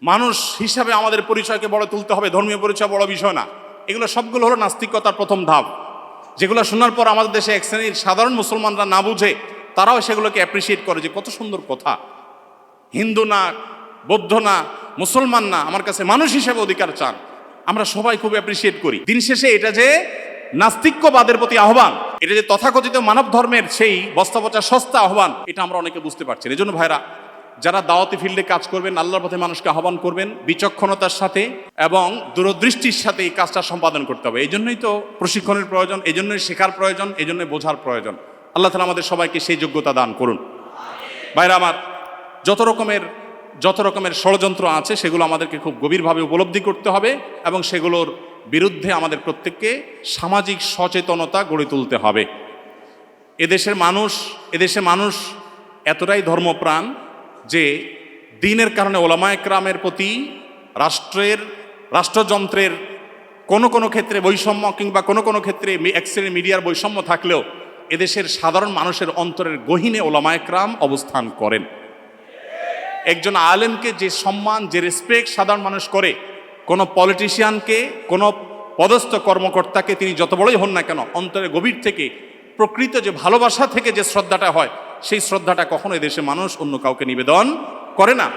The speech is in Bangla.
মানুষ হিসাবে আমাদের পরিচয়কে বড় তুলতে হবে, ধর্মীয় পরিচয় বড় বিষয় না। এগুলো সবগুলো হলো নাস্তিকতার প্রথম ধাপ, যেগুলো শোনার পর আমাদের দেশে এক শ্রেণীর সাধারণ মুসলমানরা না বুঝে তারাও সেগুলোকে অ্যাপ্রিসিয়েট করে যে কত সুন্দর কথা, হিন্দু না, বৌদ্ধ না, মুসলমান না, আমার কাছে মানুষ হিসেবে অধিকার চান। আমরা সবাই খুব অ্যাপ্রিসিয়েট করি। দিন শেষে এটা যে নাস্তিক্যবাদের প্রতি আহ্বান, এটা যে তথাকথিত মানব ধর্মের সেই বস্তা পচা সস্তা আহ্বান, এটা আমরা অনেকে বুঝতে পারছি। এই জন্য ভাইরা, যারা দাওয়াতি ফিল্ডে কাজ করবেন, আল্লাহর পথে মানুষকে আহ্বান করবেন, বিচক্ষণতার সাথে এবং দূরদৃষ্টির সাথে এই কাজটা সম্পাদন করতে হবে। এই জন্যই তো প্রশিক্ষণের প্রয়োজন, এই জন্যই শেখার প্রয়োজন, এই জন্যই বোঝার প্রয়োজন। আল্লাহ তাআলা আমাদের সবাইকে সেই যোগ্যতা দান করুন। ভাইরা আমার, যত রকমের ষড়যন্ত্র আছে সেগুলো আমাদেরকে খুব গভীরভাবে উপলব্ধি করতে হবে এবং সেগুলোর বিরুদ্ধে আমাদের প্রত্যেককে সামাজিক সচেতনতা গড়ে তুলতে হবে। এদেশের মানুষ এতটাই ধর্মপ্রাণ যে দ্বীনের কারণে ওলামায়ে কেরামের প্রতি রাষ্ট্রযন্ত্রের কোনো ক্ষেত্রে বৈষম্য কিংবা কোনো ক্ষেত্রে এক শ্রেণীর মিডিয়ার বৈষম্য থাকলেও এদেশের সাধারণ মানুষের অন্তরের গহীনে ওলামায়ে কেরাম অবস্থান করেন। একজন আলেমকে যে সম্মান, যে রেসপেক্ট সাধারণ মানুষ করে, কোনো পলিটিশিয়ানকে, কোনো পদস্থ কর্মকর্তাকে তিনি যত বড়ই হন না কেন, অন্তরের গভীর থেকে প্রকৃত যে ভালোবাসা থেকে যে শ্রদ্ধাটা হয়, সেই শ্রদ্ধাটা কখনো এদেশে মানুষ অন্য কাউকে নিবেদন করে না।